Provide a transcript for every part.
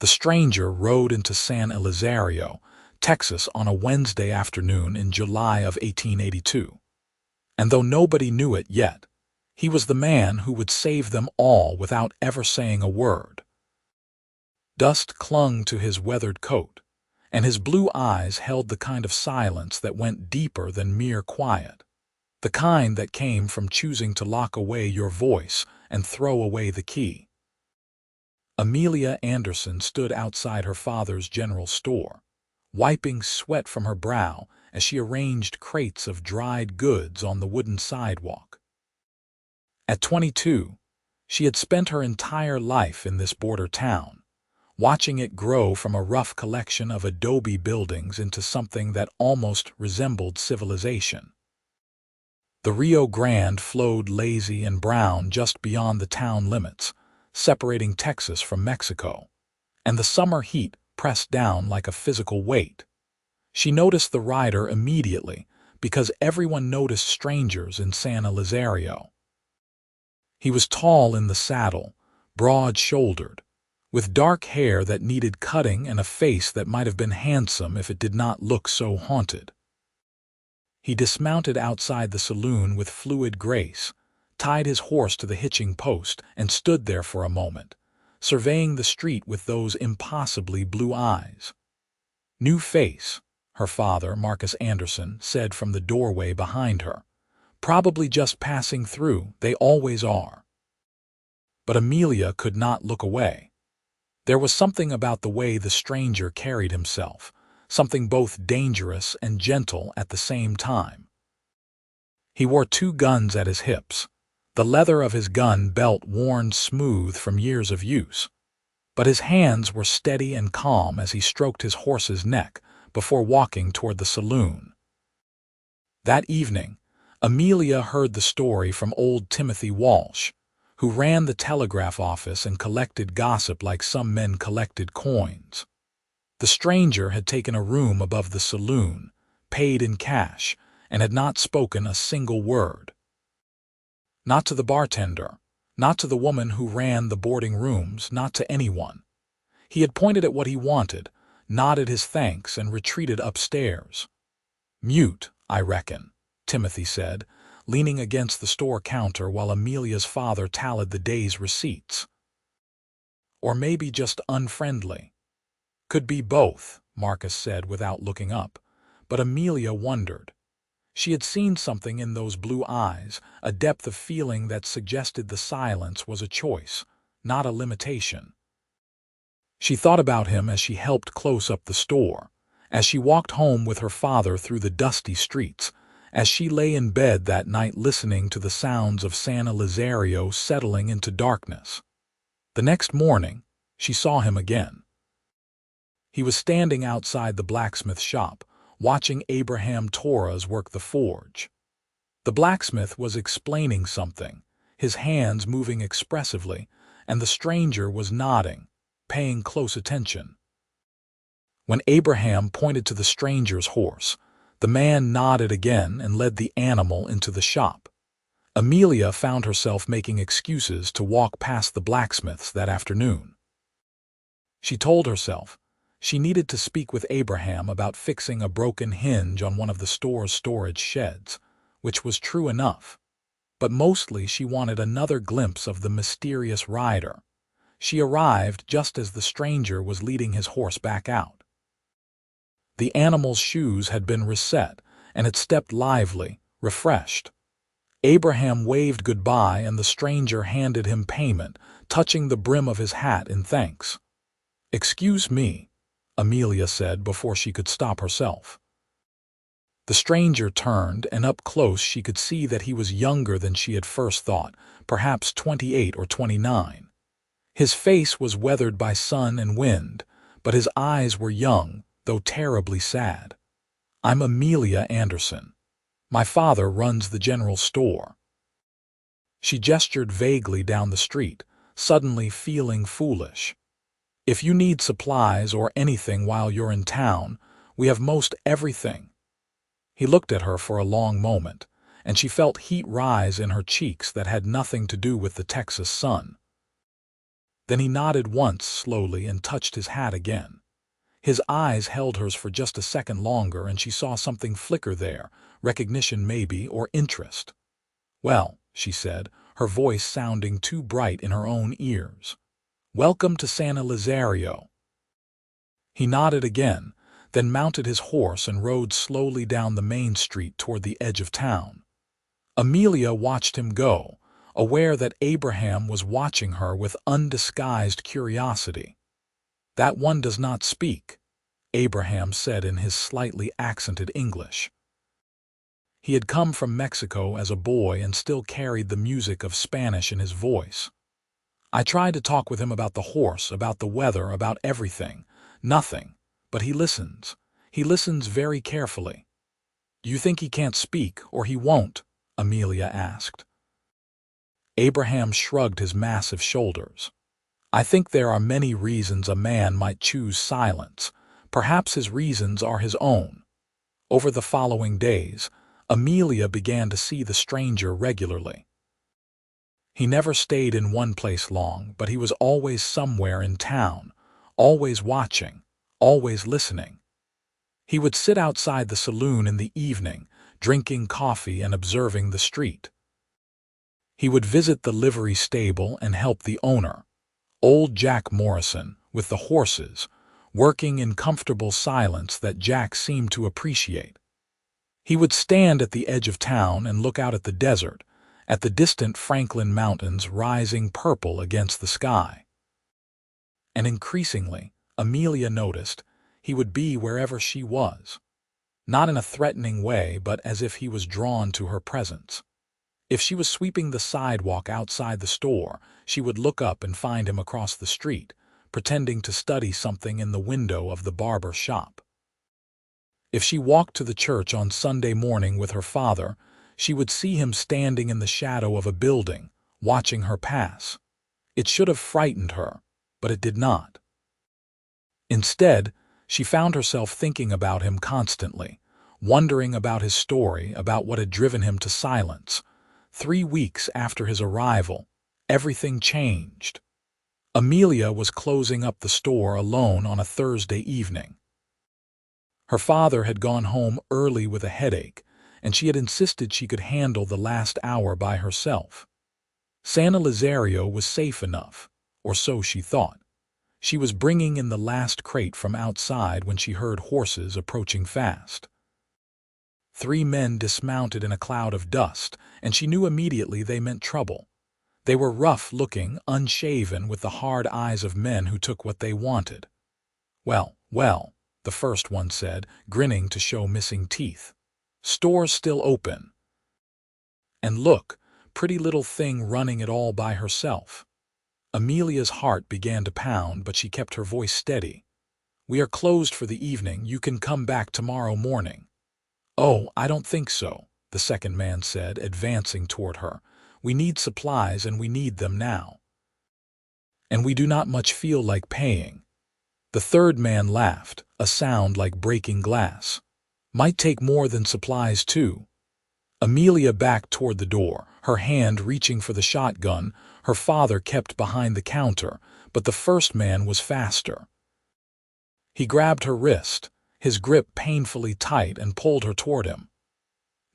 The stranger rode into San Elizario, Texas on a Wednesday afternoon in July of 1882. And though nobody knew it yet, he was the man who would save them all without ever saying a word. Dust clung to his weathered coat, and his blue eyes held the kind of silence that went deeper than mere quiet, the kind that came from choosing to lock away your voice and throw away the key. Amelia Anderson stood outside her father's general store, wiping sweat from her brow as she arranged crates of dried goods on the wooden sidewalk. At 22, she had spent her entire life in this border town, watching it grow from a rough collection of adobe buildings into something that almost resembled civilization. The Rio Grande flowed lazy and brown just beyond the town limits, separating Texas from Mexico, and the summer heat pressed down like a physical weight. She noticed the rider immediately because everyone noticed strangers in San Elizario. He was tall in the saddle, broad-shouldered, with dark hair that needed cutting and a face that might have been handsome if it did not look so haunted. He dismounted outside the saloon with fluid grace, tied his horse to the hitching post, and stood there for a moment, surveying the street with those impossibly blue eyes. "New face," her father, Marcus Anderson, said from the doorway behind her. "Probably just passing through, they always are." But Amelia could not look away. There was something about the way the stranger carried himself, something both dangerous and gentle at the same time. He wore 2 guns at his hips, the leather of his gun belt worn smooth from years of use. But his hands were steady and calm as he stroked his horse's neck before walking toward the saloon. That evening, Amelia heard the story from old Timothy Walsh, who ran the telegraph office and collected gossip like some men collected coins. The stranger had taken a room above the saloon, paid in cash, and had not spoken a single word. Not to the bartender, not to the woman who ran the boarding rooms, not to anyone. He had pointed at what he wanted, nodded his thanks, and retreated upstairs. "Mute, I reckon," Timothy said, leaning against the store counter while Amelia's father tallied the day's receipts. "Or maybe just unfriendly." "Could be both," Marcus said without looking up, but Amelia wondered. She had seen something in those blue eyes, a depth of feeling that suggested the silence was a choice, not a limitation. She thought about him as she helped close up the store, as she walked home with her father through the dusty streets, as she lay in bed that night listening to the sounds of San Elizario settling into darkness. The next morning, she saw him again. He was standing outside the blacksmith shop, watching Abraham Torres work the forge. The blacksmith was explaining something, his hands moving expressively, and the stranger was nodding, paying close attention. When Abraham pointed to the stranger's horse, the man nodded again and led the animal into the shop. Amelia found herself making excuses to walk past the blacksmith's that afternoon. She told herself she needed to speak with Abraham about fixing a broken hinge on one of the store's storage sheds, which was true enough. But mostly she wanted another glimpse of the mysterious rider. She arrived just as the stranger was leading his horse back out. The animal's shoes had been reset, and it stepped lively, refreshed. Abraham waved goodbye, and the stranger handed him payment, touching the brim of his hat in thanks. "Excuse me," Amelia said before she could stop herself. The stranger turned, and up close she could see that he was younger than she had first thought, perhaps 28 or 29. His face was weathered by sun and wind, but his eyes were young, though terribly sad. "I'm Amelia Anderson. My father runs the general store." She gestured vaguely down the street, suddenly feeling foolish. "If you need supplies or anything while you're in town, we have most everything." He looked at her for a long moment, and she felt heat rise in her cheeks that had nothing to do with the Texas sun. Then he nodded once slowly and touched his hat again. His eyes held hers for just a second longer, and she saw something flicker there, recognition maybe, or interest. "Well," she said, her voice sounding too bright in her own ears. "Welcome to San Elizario." He nodded again, then mounted his horse and rode slowly down the main street toward the edge of town. Amelia watched him go, aware that Abraham was watching her with undisguised curiosity. "That one does not speak," Abraham said in his slightly accented English. He had come from Mexico as a boy and still carried the music of Spanish in his voice. "I tried to talk with him about the horse, about the weather, about everything. Nothing. But he listens. He listens very carefully." "Do you think he can't speak, or he won't?" Amelia asked. Abraham shrugged his massive shoulders. "I think there are many reasons a man might choose silence. Perhaps his reasons are his own." Over the following days, Amelia began to see the stranger regularly. He never stayed in one place long, but he was always somewhere in town, always watching, always listening. He would sit outside the saloon in the evening, drinking coffee and observing the street. He would visit the livery stable and help the owner, old Jack Morrison, with the horses, working in comfortable silence that Jack seemed to appreciate. He would stand at the edge of town and look out at the desert, at the distant Franklin Mountains rising purple against the sky. And increasingly, Amelia noticed, he would be wherever she was. Not in a threatening way, but as if he was drawn to her presence. If she was sweeping the sidewalk outside the store, she would look up and find him across the street, pretending to study something in the window of the barber shop. If she walked to the church on Sunday morning with her father, she would see him standing in the shadow of a building, watching her pass. It should have frightened her, but it did not. Instead, she found herself thinking about him constantly, wondering about his story, about what had driven him to silence. 3 weeks after his arrival, everything changed. Amelia was closing up the store alone on a Thursday evening. Her father had gone home early with a headache, and she had insisted she could handle the last hour by herself. San Elizario was safe enough, or so she thought. She was bringing in the last crate from outside when she heard horses approaching fast. 3 men dismounted in a cloud of dust, and she knew immediately they meant trouble. They were rough-looking, unshaven, with the hard eyes of men who took what they wanted. "Well, well," the first one said, grinning to show missing teeth. "Store's still open. And look, pretty little thing running it all by herself." Amelia's heart began to pound, but she kept her voice steady. "We are closed for the evening. You can come back tomorrow morning." "Oh, I don't think so," the second man said, advancing toward her. "We need supplies, and we need them now. And we do not much feel like paying." The third man laughed, a sound like breaking glass. "Might take more than supplies, too." Amelia backed toward the door, her hand reaching for the shotgun. Her father kept behind the counter, but the first man was faster. He grabbed her wrist, his grip painfully tight, and pulled her toward him.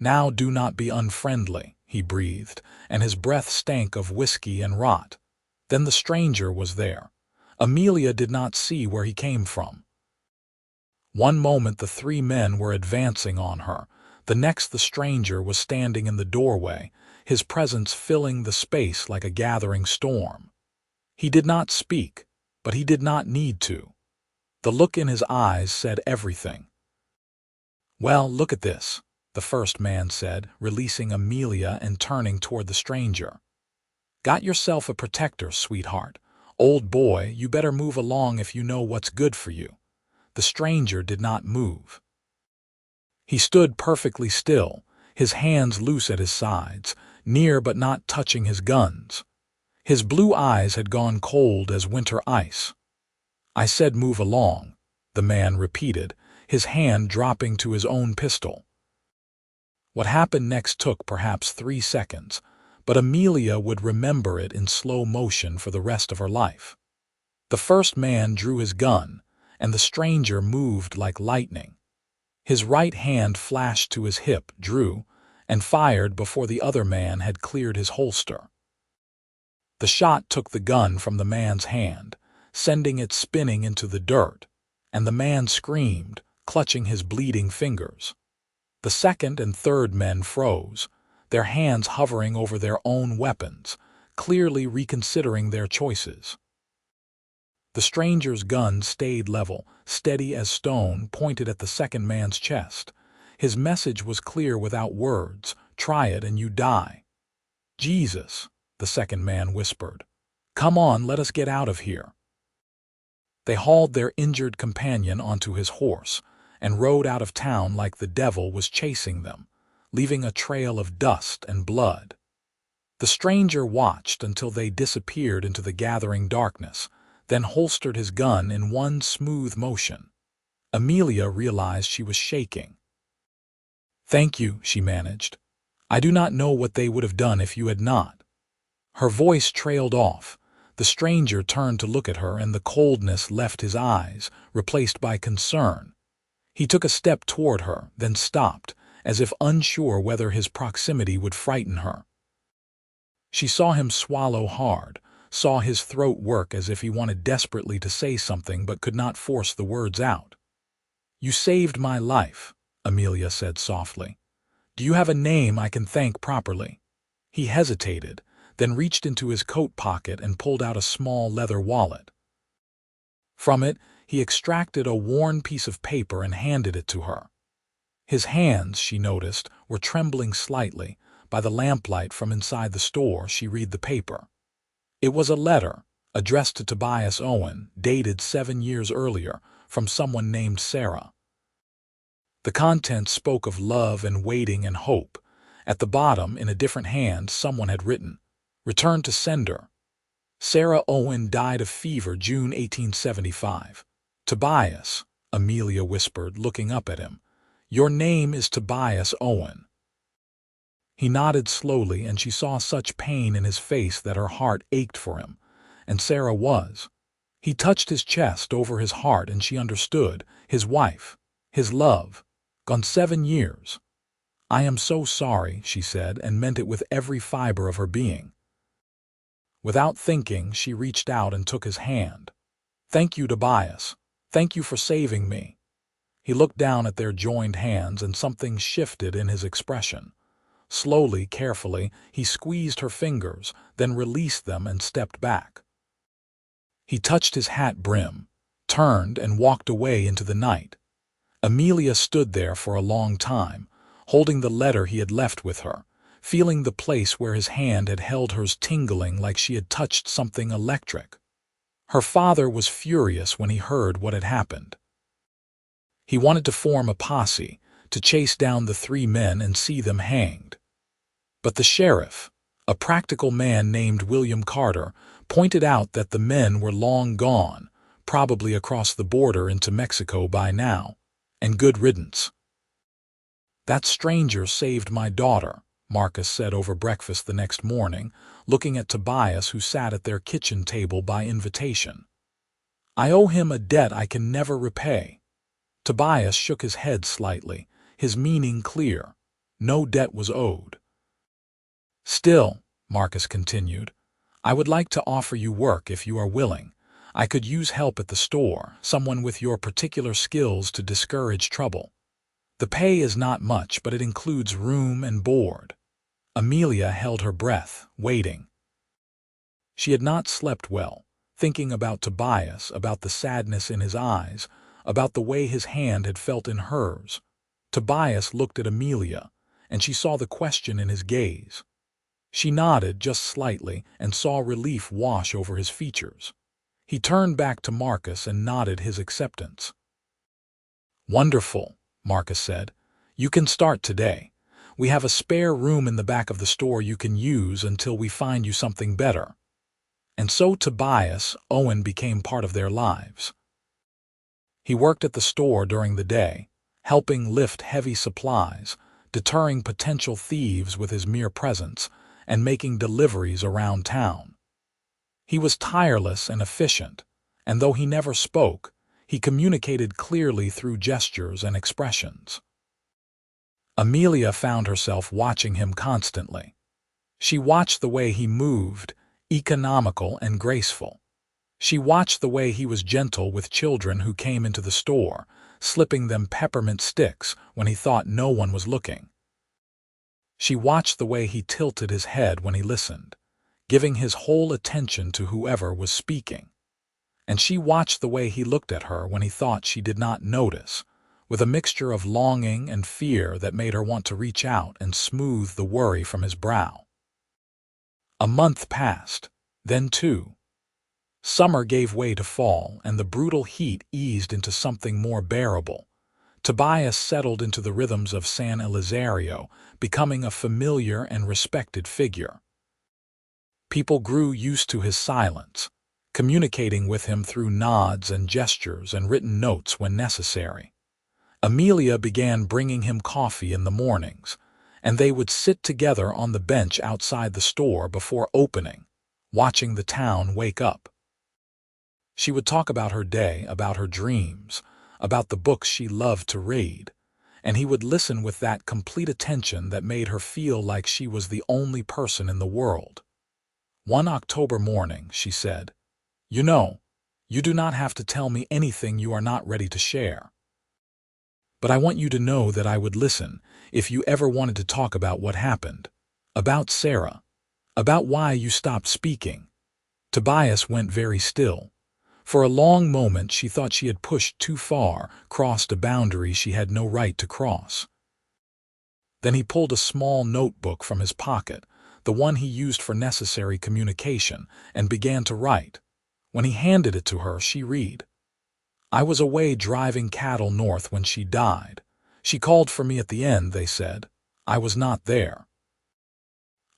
"Now do not be unfriendly," he breathed, and his breath stank of whiskey and rot. Then the stranger was there. Amelia did not see where he came from. One moment the 3 men were advancing on her. The next the stranger was standing in the doorway, his presence filling the space like a gathering storm. He did not speak, but he did not need to. The look in his eyes said everything. "Well, look at this," the first man said, releasing Amelia and turning toward the stranger. "Got yourself a protector, sweetheart. Old boy, you better move along if you know what's good for you." The stranger did not move. He stood perfectly still, his hands loose at his sides, near but not touching his guns. His blue eyes had gone cold as winter ice. "I said move along," the man repeated, his hand dropping to his own pistol. What happened next took perhaps 3 seconds, but Amelia would remember it in slow motion for the rest of her life. The first man drew his gun, and the stranger moved like lightning. His right hand flashed to his hip, drew, and fired before the other man had cleared his holster. The shot took the gun from the man's hand, sending it spinning into the dirt, and the man screamed, clutching his bleeding fingers. The second and third men froze, their hands hovering over their own weapons, clearly reconsidering their choices. The stranger's gun stayed level, steady as stone, pointed at the second man's chest. His message was clear without words: try it and you die. "Jesus," the second man whispered. "Come on, let us get out of here." They hauled their injured companion onto his horse and rode out of town like the devil was chasing them, leaving a trail of dust and blood. The stranger watched until they disappeared into the gathering darkness, then holstered his gun in one smooth motion. Amelia realized she was shaking. "Thank you," she managed. "I do not know what they would have done if you had not." Her voice trailed off. The stranger turned to look at her, and the coldness left his eyes, replaced by concern. He took a step toward her, then stopped, as if unsure whether his proximity would frighten her. She saw him swallow hard, saw his throat work as if he wanted desperately to say something but could not force the words out. "You saved my life," Amelia said softly. "Do you have a name I can thank properly?" He hesitated, then reached into his coat pocket and pulled out a small leather wallet. From it, he extracted a worn piece of paper and handed it to her. His hands, she noticed, were trembling slightly. By the lamplight from inside the store, she read the paper. It was a letter, addressed to Tobias Owen, dated 7 years earlier, from someone named Sarah. The contents spoke of love and waiting and hope. At the bottom, in a different hand, someone had written, "Return to sender. Sarah Owen died of fever June 1875. Tobias," Amelia whispered, looking up at him. "Your name is Tobias Owen." He nodded slowly, and she saw such pain in his face that her heart ached for him, and Sarah was. He touched his chest over his heart, and she understood. His wife, his love, gone 7 years. "I am so sorry," she said, and meant it with every fiber of her being. Without thinking, she reached out and took his hand. "Thank you, Tobias. Thank you for saving me." He looked down at their joined hands, and something shifted in his expression. Slowly, carefully, he squeezed her fingers, then released them and stepped back. He touched his hat brim, turned, and walked away into the night. Amelia stood there for a long time, holding the letter he had left with her, feeling the place where his hand had held hers tingling like she had touched something electric. Her father was furious when he heard what had happened. He wanted to form a posse, to chase down the 3 men and see them hanged. But the sheriff, a practical man named William Carter, pointed out that the men were long gone, probably across the border into Mexico by now, and good riddance. "That stranger saved my daughter," Marcus said over breakfast the next morning, looking at Tobias, who sat at their kitchen table by invitation. "I owe him a debt I can never repay." Tobias shook his head slightly, his meaning clear. No debt was owed. "Still," Marcus continued, "I would like to offer you work if you are willing. I could use help at the store, someone with your particular skills to discourage trouble. The pay is not much, but it includes room and board." Amelia held her breath, waiting. She had not slept well, thinking about Tobias, about the sadness in his eyes, about the way his hand had felt in hers. Tobias looked at Amelia, and she saw the question in his gaze. She nodded just slightly and saw relief wash over his features. He turned back to Marcus and nodded his acceptance. "Wonderful," Marcus said. "You can start today. We have a spare room in the back of the store you can use until we find you something better." And so Tobias Owen became part of their lives. He worked at the store during the day, helping lift heavy supplies, deterring potential thieves with his mere presence, and making deliveries around town. He was tireless and efficient, and though he never spoke, he communicated clearly through gestures and expressions. Amelia found herself watching him constantly. She watched the way he moved, economical and graceful. She watched the way he was gentle with children who came into the store, slipping them peppermint sticks when he thought no one was looking. She watched the way he tilted his head when he listened, giving his whole attention to whoever was speaking. And she watched the way he looked at her when he thought she did not notice, with a mixture of longing and fear that made her want to reach out and smooth the worry from his brow. A month passed, then two. Summer gave way to fall, and the brutal heat eased into something more bearable. Tobias settled into the rhythms of San Elizario, becoming a familiar and respected figure. People grew used to his silence, communicating with him through nods and gestures and written notes when necessary. Amelia began bringing him coffee in the mornings, and they would sit together on the bench outside the store before opening, watching the town wake up. She would talk about her day, about her dreams, about the books she loved to read, and he would listen with that complete attention that made her feel like she was the only person in the world. One October morning, she said, "You know, you do not have to tell me anything you are not ready to share. But I want you to know that I would listen if you ever wanted to talk about what happened, about Sarah, about why you stopped speaking." Tobias went very still. For a long moment she thought she had pushed too far, crossed a boundary she had no right to cross. Then he pulled a small notebook from his pocket, the one he used for necessary communication, and began to write. When he handed it to her, she read, "I was away driving cattle north when she died. She called for me at the end, they said. I was not there.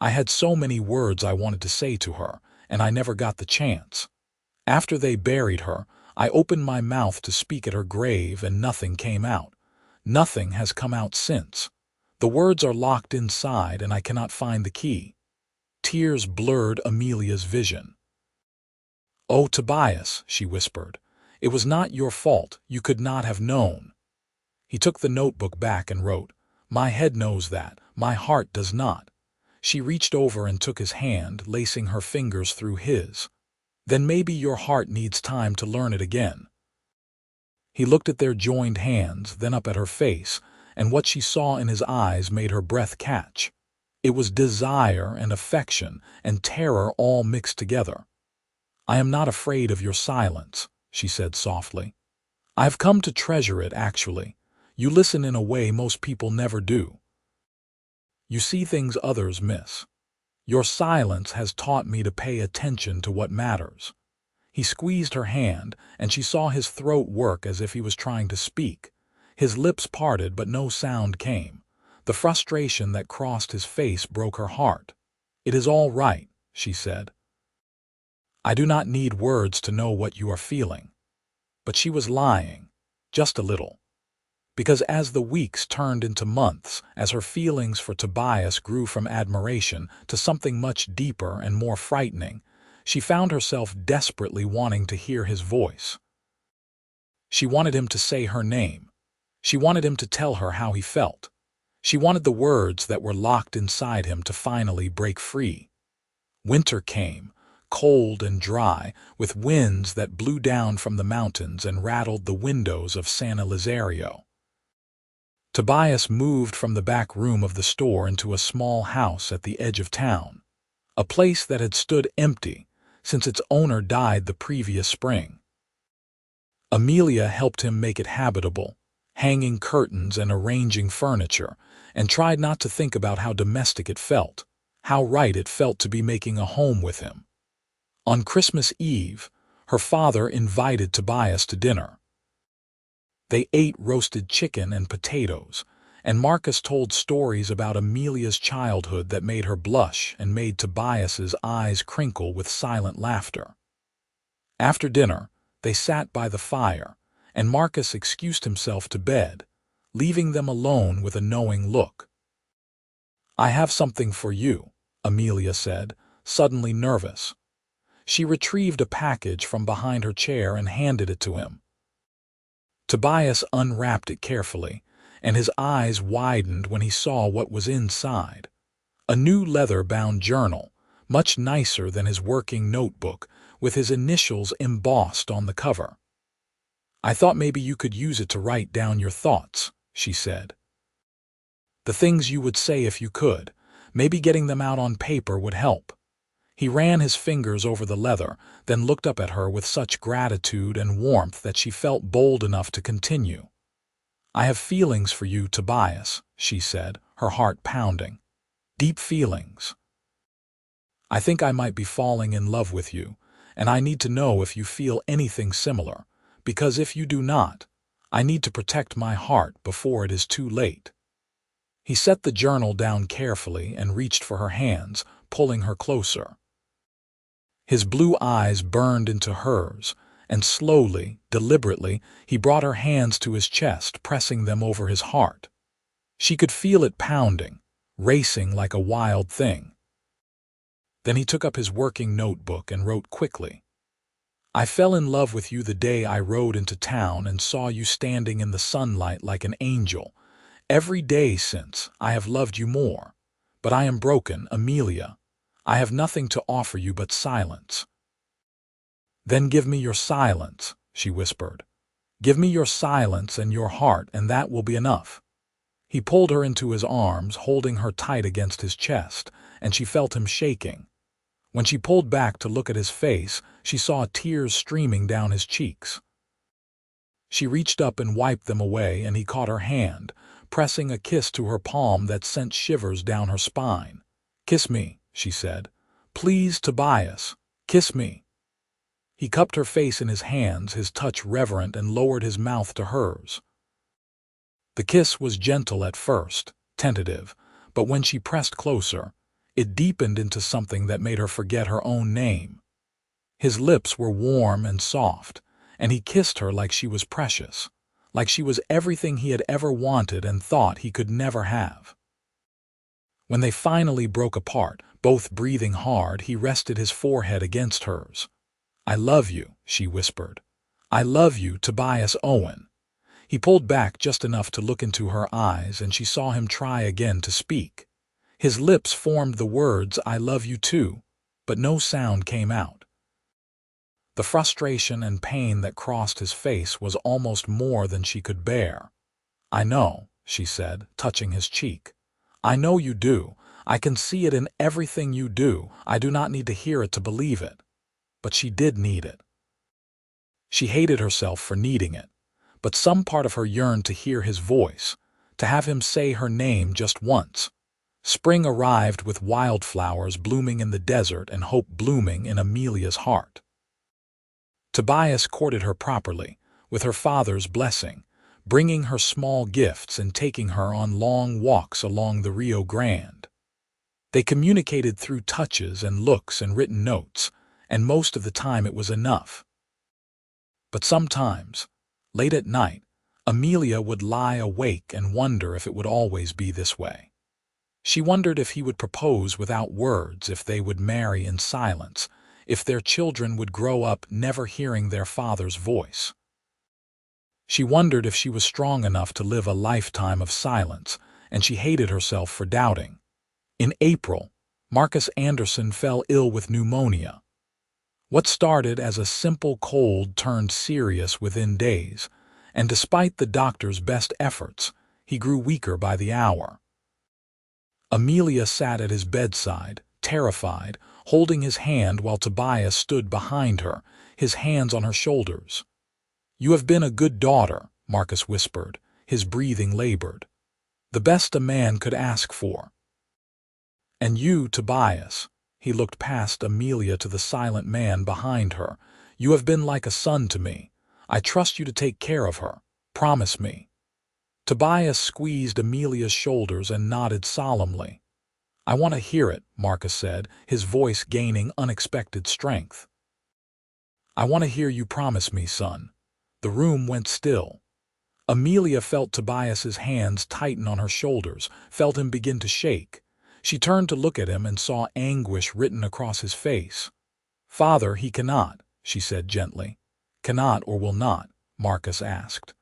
I had so many words I wanted to say to her, and I never got the chance. After they buried her, I opened my mouth to speak at her grave and nothing came out. Nothing has come out since. The words are locked inside and I cannot find the key." Tears blurred Amelia's vision. "Oh, Tobias," she whispered, "it was not your fault. You could not have known." He took the notebook back and wrote, "My head knows that. My heart does not." She reached over and took his hand, lacing her fingers through his. "Then maybe your heart needs time to learn it again." He looked at their joined hands, then up at her face, and what she saw in his eyes made her breath catch. It was desire and affection and terror all mixed together. "I am not afraid of your silence," she said softly. "I have come to treasure it, actually. You listen in a way most people never do. You see things others miss. Your silence has taught me to pay attention to what matters." He squeezed her hand, and she saw his throat work as if he was trying to speak. His lips parted, but no sound came. The frustration that crossed his face broke her heart. "It is all right," she said. "I do not need words to know what you are feeling." But she was lying, just a little. Because as the weeks turned into months, as her feelings for Tobias grew from admiration to something much deeper and more frightening, she found herself desperately wanting to hear his voice. She wanted him to say her name. She wanted him to tell her how he felt. She wanted the words that were locked inside him to finally break free. Winter came, cold and dry, with winds that blew down from the mountains and rattled the windows of San Elizario. Tobias moved from the back room of the store into a small house at the edge of town, a place that had stood empty since its owner died the previous spring. Amelia helped him make it habitable, hanging curtains and arranging furniture, and tried not to think about how domestic it felt, how right it felt to be making a home with him. On Christmas Eve, her father invited Tobias to dinner. They ate roasted chicken and potatoes, and Marcus told stories about Amelia's childhood that made her blush and made Tobias's eyes crinkle with silent laughter. After dinner, they sat by the fire, and Marcus excused himself to bed, leaving them alone with a knowing look. "I have something for you," Amelia said, suddenly nervous. She retrieved a package from behind her chair and handed it to him. Tobias unwrapped it carefully, and his eyes widened when he saw what was inside. A new leather-bound journal, much nicer than his working notebook, with his initials embossed on the cover. "I thought maybe you could use it to write down your thoughts," she said. "The things you would say if you could. Maybe getting them out on paper would help." He ran his fingers over the leather, then looked up at her with such gratitude and warmth that she felt bold enough to continue. "I have feelings for you, Tobias," she said, her heart pounding. "Deep feelings. I think I might be falling in love with you, and I need to know if you feel anything similar, because if you do not, I need to protect my heart before it is too late." He set the journal down carefully and reached for her hands, pulling her closer. His blue eyes burned into hers, and slowly, deliberately, he brought her hands to his chest, pressing them over his heart. She could feel it pounding, racing like a wild thing. Then he took up his working notebook and wrote quickly. "I fell in love with you the day I rode into town and saw you standing in the sunlight like an angel. Every day since, I have loved you more. But I am broken, Amelia. I have nothing to offer you but silence." "Then give me your silence," she whispered. "Give me your silence and your heart, and that will be enough." He pulled her into his arms, holding her tight against his chest, and she felt him shaking. When she pulled back to look at his face, she saw tears streaming down his cheeks. She reached up and wiped them away, and he caught her hand, pressing a kiss to her palm that sent shivers down her spine. "Kiss me," she said. "Please, Tobias, kiss me." He cupped her face in his hands, his touch reverent, and lowered his mouth to hers. The kiss was gentle at first, tentative, but when she pressed closer, it deepened into something that made her forget her own name. His lips were warm and soft, and he kissed her like she was precious, like she was everything he had ever wanted and thought he could never have. When they finally broke apart, both breathing hard, he rested his forehead against hers. "I love you," she whispered. "I love you, Tobias Owen." He pulled back just enough to look into her eyes, and she saw him try again to speak. His lips formed the words, "I love you too," but no sound came out. The frustration and pain that crossed his face was almost more than she could bear. "I know," she said, touching his cheek. "I know you do. I can see it in everything you do. I do not need to hear it to believe it." But she did need it. She hated herself for needing it, but some part of her yearned to hear his voice, to have him say her name just once. Spring arrived with wildflowers blooming in the desert and hope blooming in Amelia's heart. Tobias courted her properly, with her father's blessing, bringing her small gifts and taking her on long walks along the Rio Grande. They communicated through touches and looks and written notes, and most of the time it was enough. But sometimes, late at night, Amelia would lie awake and wonder if it would always be this way. She wondered if he would propose without words, if they would marry in silence, if their children would grow up never hearing their father's voice. She wondered if she was strong enough to live a lifetime of silence, and she hated herself for doubting. In April, Marcus Anderson fell ill with pneumonia. What started as a simple cold turned serious within days, and despite the doctor's best efforts, he grew weaker by the hour. Amelia sat at his bedside, terrified, holding his hand while Tobias stood behind her, his hands on her shoulders. "You have been a good daughter," Marcus whispered, his breathing labored. "The best a man could ask for." "And you, Tobias," he looked past Amelia to the silent man behind her, "you have been like a son to me. I trust you to take care of her. Promise me." Tobias squeezed Amelia's shoulders and nodded solemnly. "I want to hear it," Marcus said, his voice gaining unexpected strength. "I want to hear you promise me, son." The room went still. Amelia felt Tobias's hands tighten on her shoulders, felt him begin to shake. She turned to look at him and saw anguish written across his face. "Father, he cannot," she said gently. "Cannot or will not?" Marcus asked.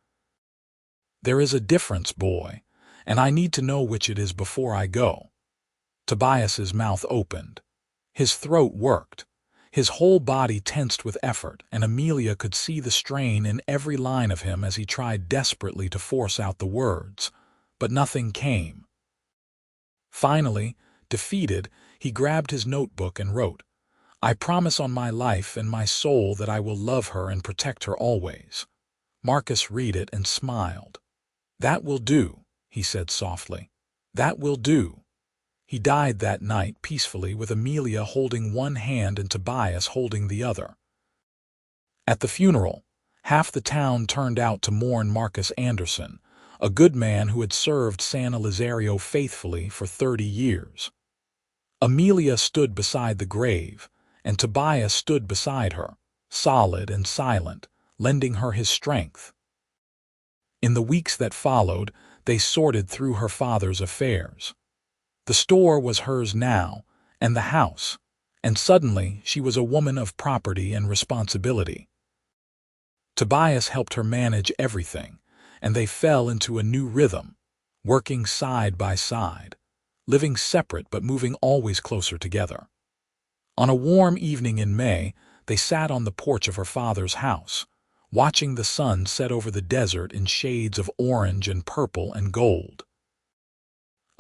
"There is a difference, boy, and I need to know which it is before I go." Tobias's mouth opened. His throat worked. His whole body tensed with effort, and Amelia could see the strain in every line of him as he tried desperately to force out the words. But nothing came. Finally, defeated, he grabbed his notebook and wrote, "I promise on my life and my soul that I will love her and protect her always." Marcus read it and smiled. "That will do," he said softly. "That will do." He died that night peacefully with Amelia holding one hand and Tobias holding the other. At the funeral, half the town turned out to mourn Marcus Anderson, a good man who had served San Elizario faithfully for 30 years. Amelia stood beside the grave, and Tobias stood beside her, solid and silent, lending her his strength. In the weeks that followed, they sorted through her father's affairs. The store was hers now, and the house, and suddenly she was a woman of property and responsibility. Tobias helped her manage everything, and they fell into a new rhythm, working side by side, living separate but moving always closer together. On a warm evening in May, they sat on the porch of her father's house, watching the sun set over the desert in shades of orange and purple and gold.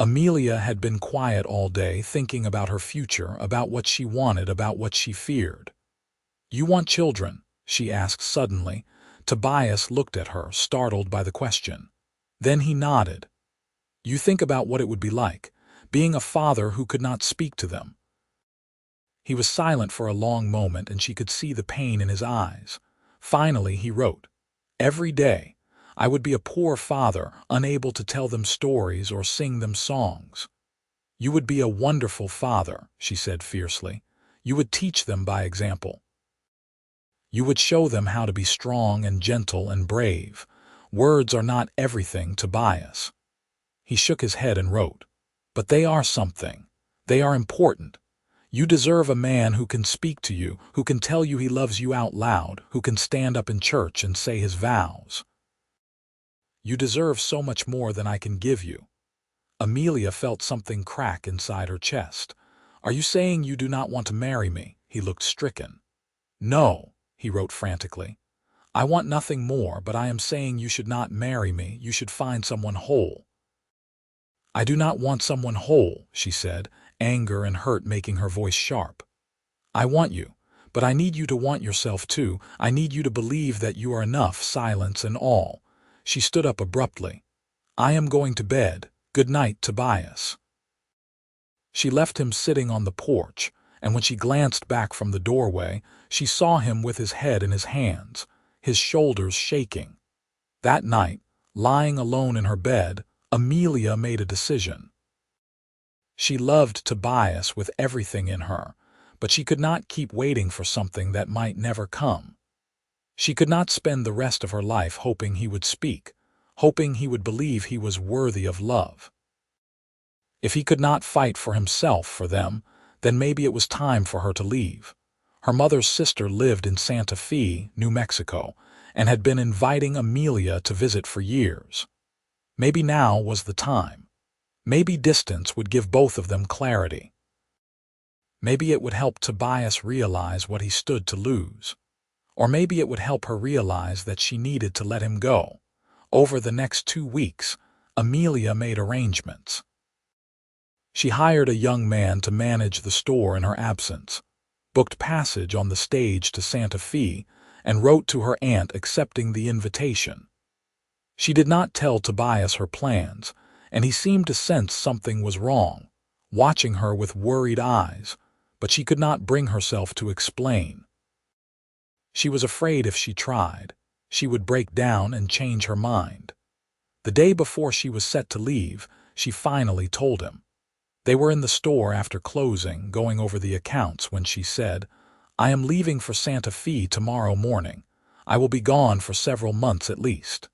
Amelia had been quiet all day, thinking about her future, about what she wanted, about what she feared. "You want children?" she asked suddenly. Tobias looked at her, startled by the question. Then he nodded. "You think about what it would be like, being a father who could not speak to them." He was silent for a long moment, and she could see the pain in his eyes. Finally he wrote, "Every day I would be a poor father, unable to tell them stories or sing them songs." "You would be a wonderful father," she said fiercely. "You would teach them by example. You would show them how to be strong and gentle and brave. Words are not everything, Tobias." He shook his head and wrote, "But they are something. They are important. You deserve a man who can speak to you, who can tell you he loves you out loud, who can stand up in church and say his vows. You deserve so much more than I can give you." Amelia felt something crack inside her chest. "Are you saying you do not want to marry me?" He looked stricken. "No," he wrote frantically. "I want nothing more, but I am saying you should not marry me. You should find someone whole." "I do not want someone whole," she said, anger and hurt making her voice sharp. "I want you, but I need you to want yourself too. I need you to believe that you are enough, silence and all." She stood up abruptly. "I am going to bed. Good night, Tobias." She left him sitting on the porch, and when she glanced back from the doorway, she saw him with his head in his hands, his shoulders shaking. That night, lying alone in her bed, Amelia made a decision. She loved Tobias with everything in her, but she could not keep waiting for something that might never come. She could not spend the rest of her life hoping he would speak, hoping he would believe he was worthy of love. If he could not fight for himself for them, then maybe it was time for her to leave. Her mother's sister lived in Santa Fe, New Mexico, and had been inviting Amelia to visit for years. Maybe now was the time. Maybe distance would give both of them clarity. Maybe it would help Tobias realize what he stood to lose. Or maybe it would help her realize that she needed to let him go. Over the next 2 weeks, Amelia made arrangements. She hired a young man to manage the store in her absence, booked passage on the stage to Santa Fe, and wrote to her aunt accepting the invitation. She did not tell Tobias her plans, and he seemed to sense something was wrong, watching her with worried eyes, but she could not bring herself to explain. She was afraid if she tried, she would break down and change her mind. The day before she was set to leave, she finally told him. They were in the store after closing, going over the accounts, when she said, "I am leaving for Santa Fe tomorrow morning. I will be gone for several months at least."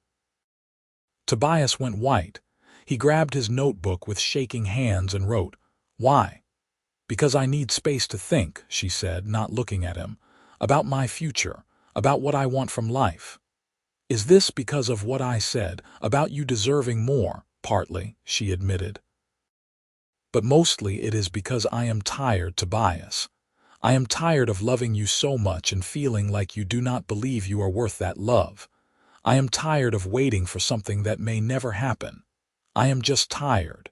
Tobias went white. He grabbed his notebook with shaking hands and wrote, "Why?" Because I need space to think, she said, not looking at him, about my future, about what I want from life. Is this because of what I said, about you deserving more? Partly, she admitted. But mostly it is because I am tired, Tobias. I am tired of loving you so much and feeling like you do not believe you are worth that love. I am tired of waiting for something that may never happen. I am just tired.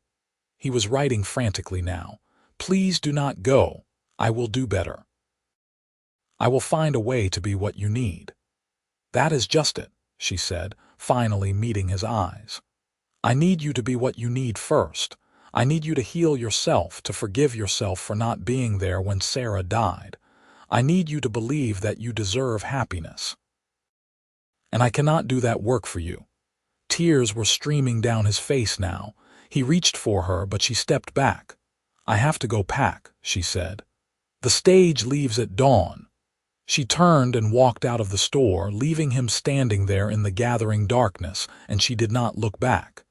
He was writing frantically now. Please do not go. I will do better. I will find a way to be what you need. That is just it, she said, finally meeting his eyes. I need you to be what you need first. I need you to heal yourself, to forgive yourself for not being there when Sarah died. I need you to believe that you deserve happiness. And I cannot do that work for you. Tears were streaming down his face now. He reached for her, but she stepped back. I have to go pack, she said. The stage leaves at dawn. She turned and walked out of the store, leaving him standing there in the gathering darkness, and she did not look back.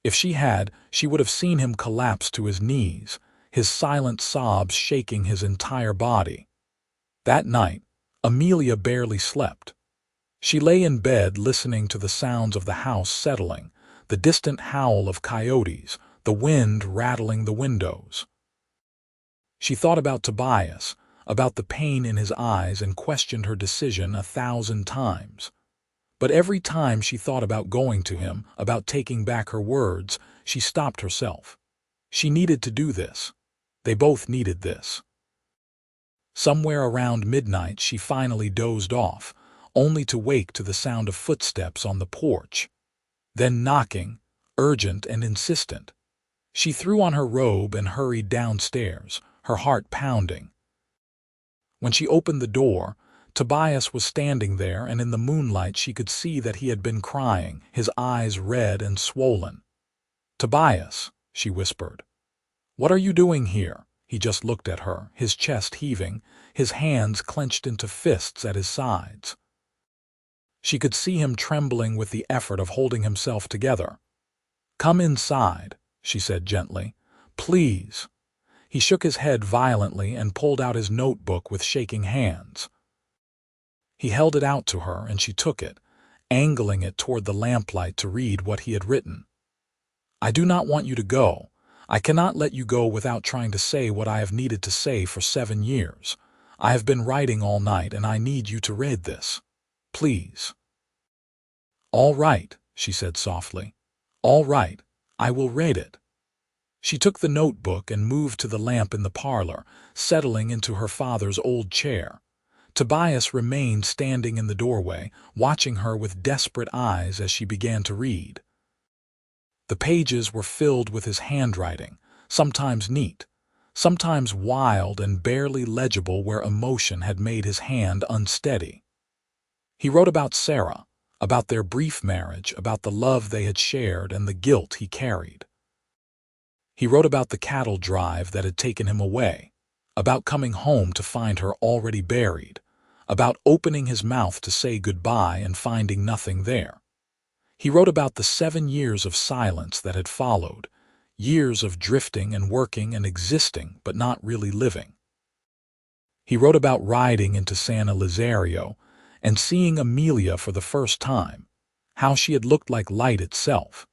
If she had, she would have seen him collapse to his knees, his silent sobs shaking his entire body. That night, Amelia barely slept. She lay in bed listening to the sounds of the house settling, the distant howl of coyotes, the wind rattling the windows. She thought about Tobias, about the pain in his eyes, and questioned her decision 1,000 times. But every time she thought about going to him, about taking back her words, she stopped herself. She needed to do this. They both needed this. Somewhere around midnight she finally dozed off, only to wake to the sound of footsteps on the porch. Then knocking, urgent and insistent. She threw on her robe and hurried downstairs, her heart pounding. When she opened the door, Tobias was standing there, and in the moonlight she could see that he had been crying, his eyes red and swollen. "Tobias," she whispered. "What are you doing here?" He just looked at her, his chest heaving, his hands clenched into fists at his sides. She could see him trembling with the effort of holding himself together. "Come inside," she said gently. "Please." He shook his head violently and pulled out his notebook with shaking hands. He held it out to her, and she took it, angling it toward the lamplight to read what he had written. "I do not want you to go. I cannot let you go without trying to say what I have needed to say for 7 years. I have been writing all night, and I need you to read this. Please." "All right," she said softly. "All right, I will read it." She took the notebook and moved to the lamp in the parlor, settling into her father's old chair. Tobias remained standing in the doorway, watching her with desperate eyes as she began to read. The pages were filled with his handwriting, sometimes neat, sometimes wild and barely legible where emotion had made his hand unsteady. He wrote about Sarah, about their brief marriage, about the love they had shared and the guilt he carried. He wrote about the cattle drive that had taken him away, about coming home to find her already buried, about opening his mouth to say goodbye and finding nothing there. He wrote about the 7 years of silence that had followed, years of drifting and working and existing but not really living. He wrote about riding into San Elizario and seeing Amelia for the first time, how she had looked like light itself,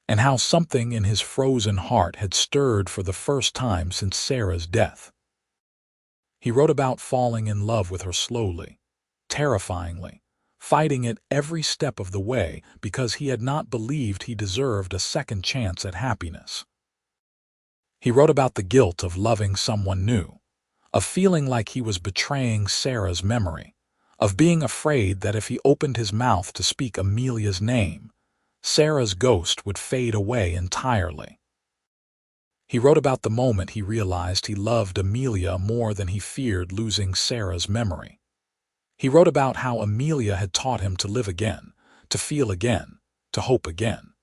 and how something in his frozen heart had stirred for the first time since Sarah's death. He wrote about falling in love with her slowly, terrifyingly, fighting it every step of the way because he had not believed he deserved a second chance at happiness. He wrote about the guilt of loving someone new, of feeling like he was betraying Sarah's memory, of being afraid that if he opened his mouth to speak Amelia's name, Sarah's ghost would fade away entirely. He wrote about the moment he realized he loved Amelia more than he feared losing Sarah's memory. He wrote about how Amelia had taught him to live again, to feel again, to hope again.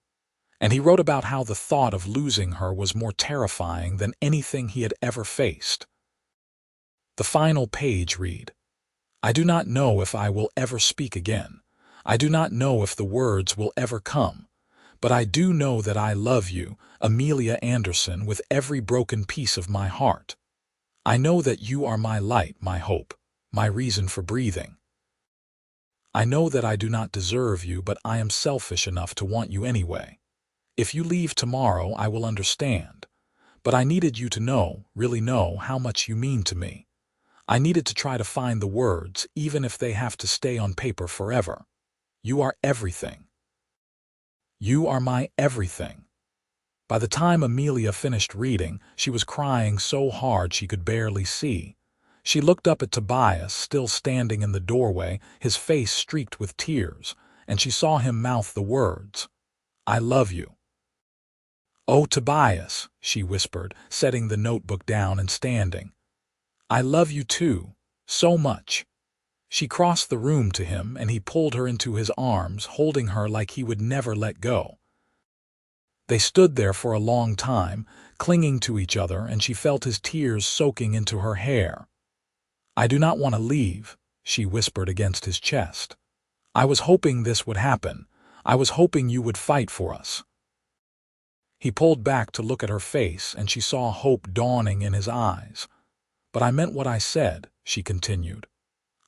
And he wrote about how the thought of losing her was more terrifying than anything he had ever faced. The final page read, "I do not know if I will ever speak again. I do not know if the words will ever come. But I do know that I love you, Amelia Anderson, with every broken piece of my heart. I know that you are my light, my hope, my reason for breathing. I know that I do not deserve you, but I am selfish enough to want you anyway. If you leave tomorrow, I will understand. But I needed you to know, really know, how much you mean to me. I needed to try to find the words, even if they have to stay on paper forever. You are everything. You are my everything. By the time Amelia finished reading, she was crying so hard she could barely see. She looked up at Tobias, still standing in the doorway, his face streaked with tears, and she saw him mouth the words, "I love you." "Oh, Tobias," she whispered, setting the notebook down and standing. "I love you too, so much." She crossed the room to him, and he pulled her into his arms, holding her like he would never let go. They stood there for a long time, clinging to each other, and she felt his tears soaking into her hair. "I do not want to leave," she whispered against his chest. "I was hoping this would happen. I was hoping you would fight for us." He pulled back to look at her face, and she saw hope dawning in his eyes. "But I meant what I said," she continued.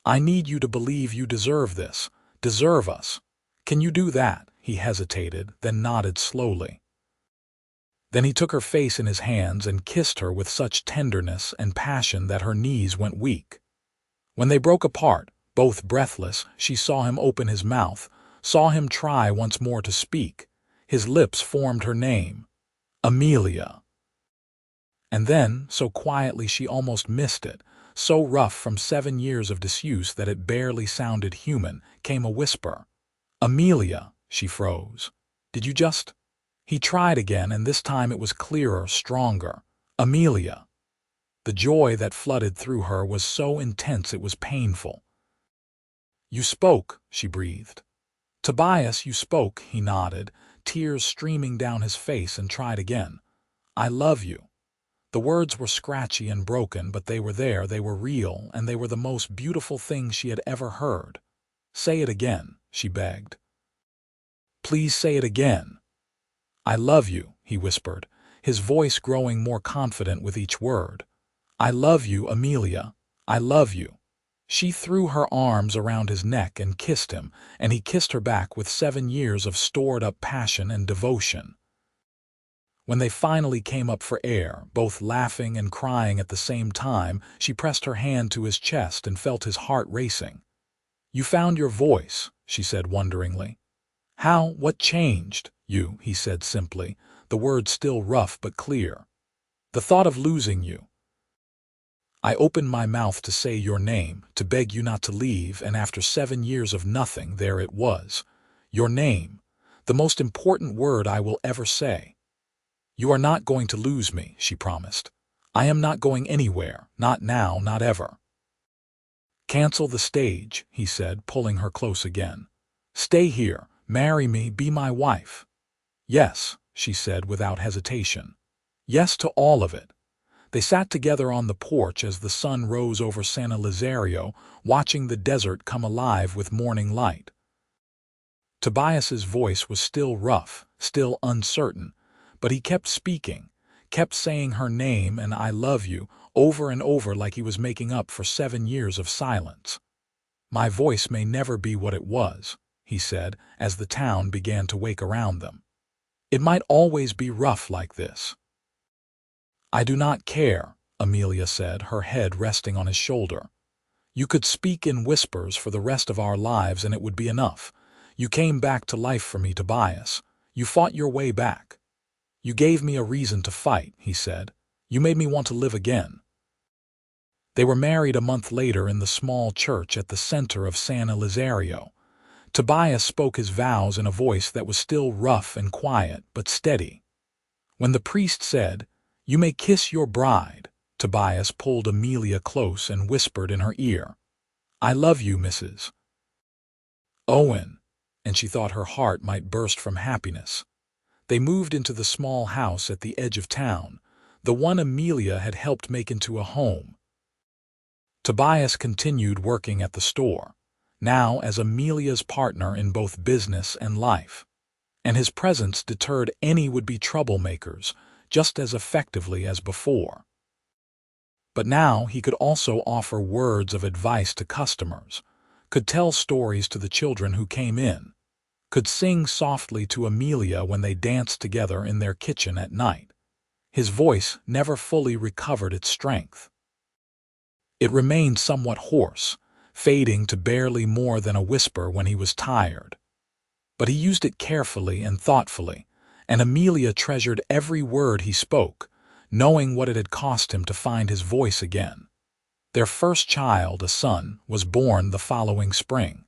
"I need you to believe you deserve this, deserve us. Can you do that?" He hesitated, then nodded slowly. Then he took her face in his hands and kissed her with such tenderness and passion that her knees went weak. When they broke apart, both breathless, she saw him open his mouth, saw him try once more to speak. His lips formed her name, Amelia. And then, so quietly she almost missed it, so rough from 7 years of disuse that it barely sounded human, came a whisper. "Amelia," she froze. "Did you just—" He tried again, and this time it was clearer, stronger. "Amelia." The joy that flooded through her was so intense it was painful. "You spoke," she breathed. "Tobias, you spoke," he nodded, tears streaming down his face, and tried again. "I love you." The words were scratchy and broken, but they were there, they were real, and they were the most beautiful thing she had ever heard. "Say it again," she begged. "Please say it again." "I love you," he whispered, his voice growing more confident with each word. "I love you, Amelia. I love you." She threw her arms around his neck and kissed him, and he kissed her back with 7 years of stored-up passion and devotion. When they finally came up for air, both laughing and crying at the same time, she pressed her hand to his chest and felt his heart racing. "You found your voice," she said wonderingly. "How? What changed you?" he said simply, the words still rough but clear. "The thought of losing you. I opened my mouth to say your name, to beg you not to leave, and after 7 years of nothing, there it was. Your name, the most important word I will ever say. You are not going to lose me," she promised. "I am not going anywhere, not now, not ever." "Cancel the stage," he said, pulling her close again. "Stay here, marry me, be my wife." "Yes," she said without hesitation. "Yes to all of it." They sat together on the porch as the sun rose over San Elizario, watching the desert come alive with morning light. Tobias's voice was still rough, still uncertain, but he kept speaking, kept saying her name and "I love you" over and over like he was making up for 7 years of silence. "My voice may never be what it was," he said, as the town began to wake around them. "It might always be rough like this." "I do not care," Amelia said, her head resting on his shoulder. "You could speak in whispers for the rest of our lives and it would be enough. You came back to life for me, Tobias. You fought your way back. You gave me a reason to fight," he said. "You made me want to live again." They were married a month later in the small church at the center of San Elizario. Tobias spoke his vows in a voice that was still rough and quiet, but steady. When the priest said, "You may kiss your bride," Tobias pulled Amelia close and whispered in her ear, "I love you, Mrs. Owen," and she thought her heart might burst from happiness. They moved into the small house at the edge of town, the one Amelia had helped make into a home. Tobias continued working at the store, now as Amelia's partner in both business and life. and his presence deterred any would-be troublemakers just as effectively as before. But now he could also offer words of advice to customers, could tell stories to the children who came in, could sing softly to Amelia when they danced together in their kitchen at night. His voice never fully recovered its strength. It remained somewhat hoarse, fading to barely more than a whisper when he was tired. But he used it carefully and thoughtfully, and Amelia treasured every word he spoke, knowing what it had cost him to find his voice again. Their first child, a son, was born the following spring.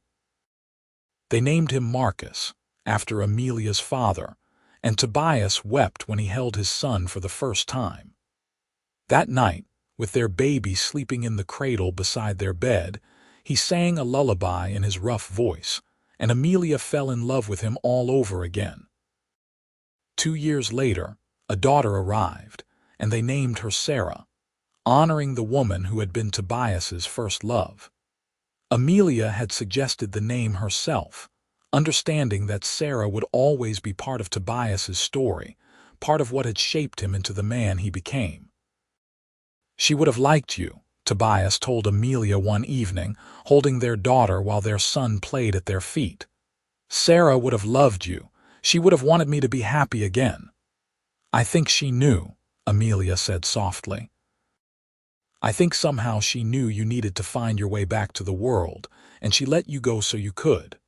They named him Marcus, after Amelia's father, and Tobias wept when he held his son for the first time. That night, with their baby sleeping in the cradle beside their bed, he sang a lullaby in his rough voice, and Amelia fell in love with him all over again. 2 years later, a daughter arrived, and they named her Sarah, honoring the woman who had been Tobias's first love. Amelia had suggested the name herself, understanding that Sarah would always be part of Tobias's story, part of what had shaped him into the man he became. "She would have liked you," Tobias told Amelia one evening, holding their daughter while their son played at their feet. "Sarah would have loved you. She would have wanted me to be happy again." "I think she knew," Amelia said softly. "I think somehow she knew you needed to find your way back to the world, and she let you go so you could."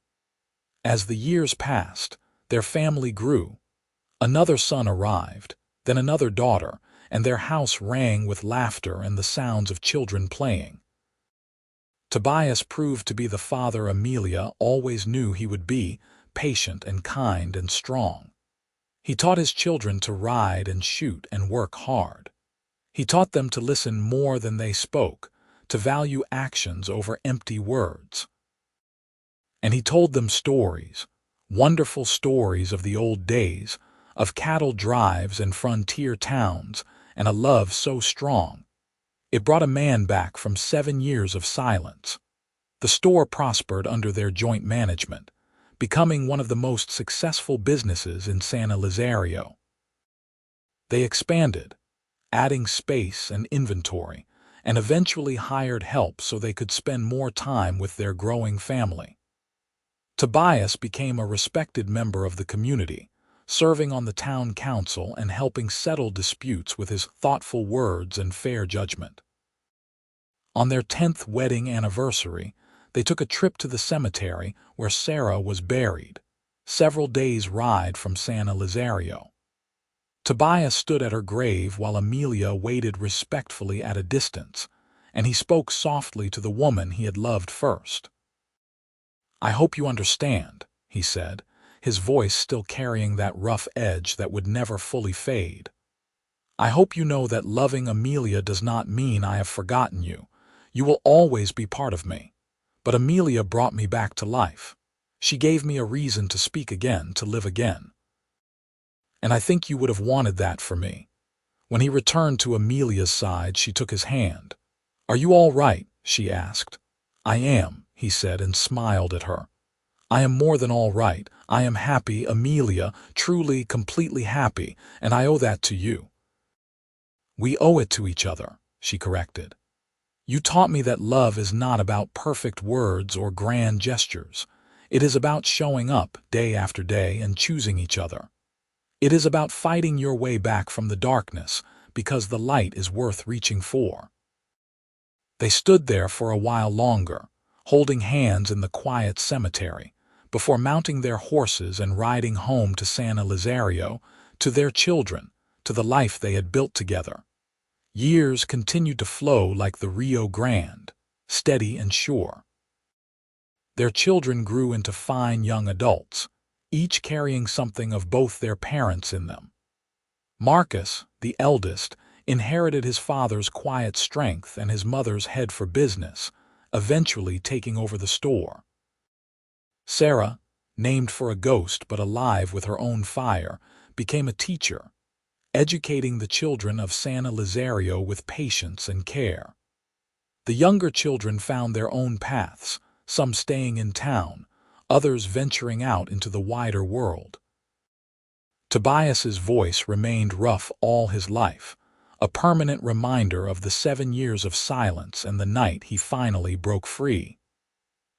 As the years passed, their family grew. Another son arrived, then another daughter, and their house rang with laughter and the sounds of children playing. Tobias proved to be the father Amelia always knew he would be, patient and kind and strong. He taught his children to ride and shoot and work hard. He taught them to listen more than they spoke, to value actions over empty words. And he told them stories, wonderful stories of the old days, of cattle drives and frontier towns, and a love so strong. It brought a man back from 7 years of silence. The store prospered under their joint management, becoming one of the most successful businesses in San Elizario. They expanded, adding space and inventory, and eventually hired help so they could spend more time with their growing family. Tobias became a respected member of the community, serving on the town council and helping settle disputes with his thoughtful words and fair judgment. On their 10th wedding anniversary, they took a trip to the cemetery where Sarah was buried, several days' ride from San Elizario. Tobias stood at her grave while Amelia waited respectfully at a distance, and he spoke softly to the woman he had loved first. "I hope you understand," he said, his voice still carrying that rough edge that would never fully fade. "I hope you know that loving Amelia does not mean I have forgotten you. You will always be part of me. But Amelia brought me back to life. She gave me a reason to speak again, to live again. And I think you would have wanted that for me." When he returned to Amelia's side, she took his hand. "Are you all right?" she asked. "I am," he said, and smiled at her. "I am more than all right. I am happy, Amelia, truly, completely happy, and I owe that to you." "We owe it to each other," she corrected. "You taught me that love is not about perfect words or grand gestures. It is about showing up day after day and choosing each other. It is about fighting your way back from the darkness because the light is worth reaching for." They stood there for a while longer, holding hands in the quiet cemetery, before mounting their horses and riding home to San Elizario, to their children, to the life they had built together. Years continued to flow like the Rio Grande, steady and sure. Their children grew into fine young adults, each carrying something of both their parents in them. Marcus, the eldest, inherited his father's quiet strength and his mother's head for business, eventually taking over the store. Sarah, named for a ghost but alive with her own fire, became a teacher, educating the children of San Elizario with patience and care. The younger children found their own paths, some staying in town, others venturing out into the wider world. Tobias's voice remained rough all his life, a permanent reminder of the 7 years of silence and the night he finally broke free.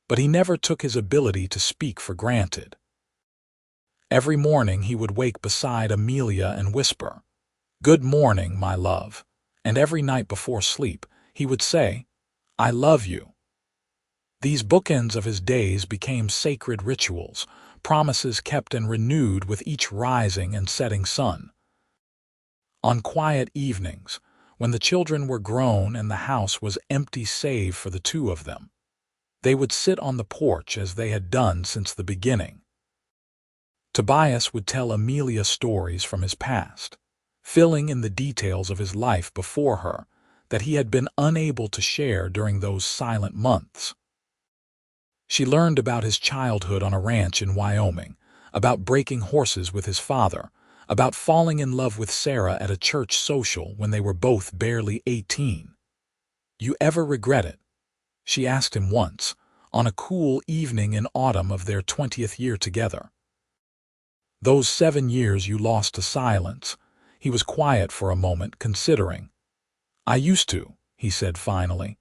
But he never took his ability to speak for granted. Every morning he would wake beside Amelia and whisper, "Good morning, my love," and every night before sleep he would say, "I love you." These bookends of his days became sacred rituals, promises kept and renewed with each rising and setting sun. On quiet evenings, when the children were grown and the house was empty save for the two of them, they would sit on the porch as they had done since the beginning. Tobias would tell Amelia stories from his past, filling in the details of his life before her that he had been unable to share during those silent months. She learned about his childhood on a ranch in Wyoming, about breaking horses with his father, about falling in love with Sarah at a church social when they were both barely 18. "You ever regret it?" she asked him once, on a cool evening in autumn of their 20th year together. "Those 7 years you lost to silence." He was quiet for a moment, considering. "I used to," he said finally.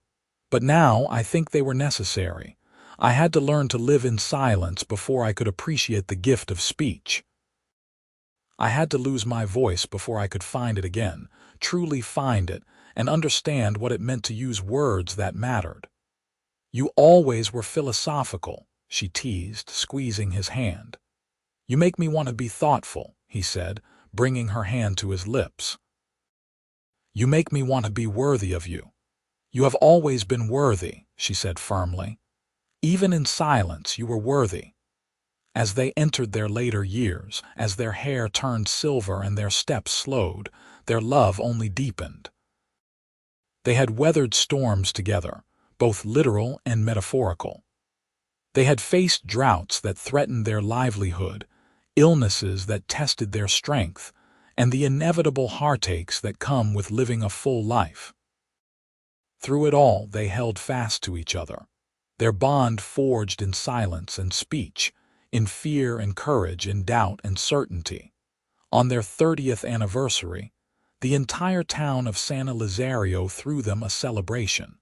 "But now I think they were necessary. I had to learn to live in silence before I could appreciate the gift of speech. I had to lose my voice before I could find it again, truly find it, and understand what it meant to use words that mattered." "You always were philosophical," she teased, squeezing his hand. "You make me want to be thoughtful," he said, bringing her hand to his lips. "You make me want to be worthy of you." "You have always been worthy," she said firmly. "Even in silence you were worthy." As they entered their later years, as their hair turned silver and their steps slowed, their love only deepened. They had weathered storms together, both literal and metaphorical. They had faced droughts that threatened their livelihood, illnesses that tested their strength, and the inevitable heartaches that come with living a full life. Through it all, they held fast to each other, their bond forged in silence and speech, in fear and courage, in doubt and certainty. On their 30th anniversary, the entire town of San Elizario threw them a celebration.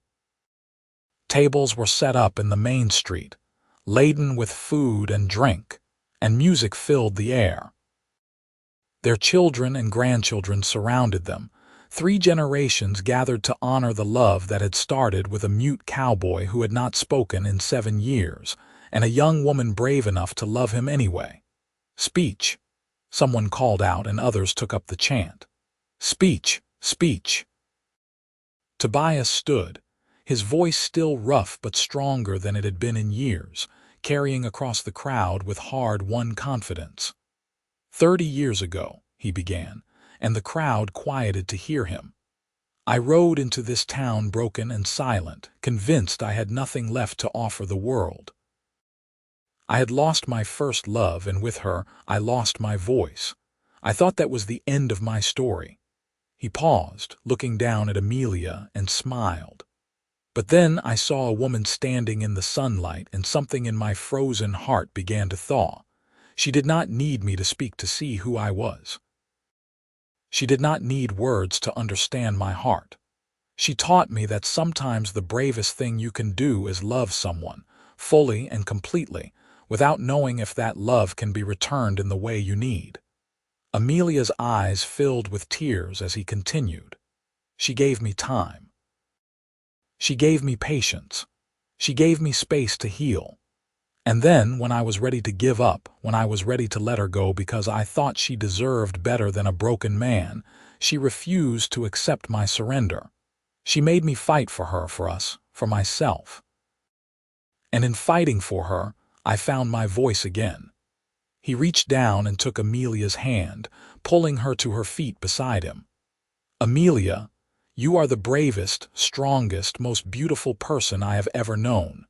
Tables were set up in the main street, laden with food and drink, and music filled the air. Their children and grandchildren surrounded them. 3 generations gathered to honor the love that had started with a mute cowboy who had not spoken in 7 years, and a young woman brave enough to love him anyway. "Speech," someone called out, and others took up the chant. "Speech, speech." Tobias stood, his voice still rough but stronger than it had been in years, carrying across the crowd with hard-won confidence. 30 years ago, he began, and the crowd quieted to hear him. "I rode into this town broken and silent, convinced I had nothing left to offer the world. I had lost my first love, and with her, I lost my voice. I thought that was the end of my story." He paused, looking down at Amelia, and smiled. "But then I saw a woman standing in the sunlight, and something in my frozen heart began to thaw. She did not need me to speak to see who I was. She did not need words to understand my heart. She taught me that sometimes the bravest thing you can do is love someone, fully and completely, without knowing if that love can be returned in the way you need." Amelia's eyes filled with tears as he continued. "She gave me time. She gave me patience. She gave me space to heal. And then, when I was ready to give up, when I was ready to let her go because I thought she deserved better than a broken man, she refused to accept my surrender. She made me fight for her, for us, for myself. And in fighting for her, I found my voice again." He reached down and took Amelia's hand, pulling her to her feet beside him. "Amelia, you are the bravest, strongest, most beautiful person I have ever known.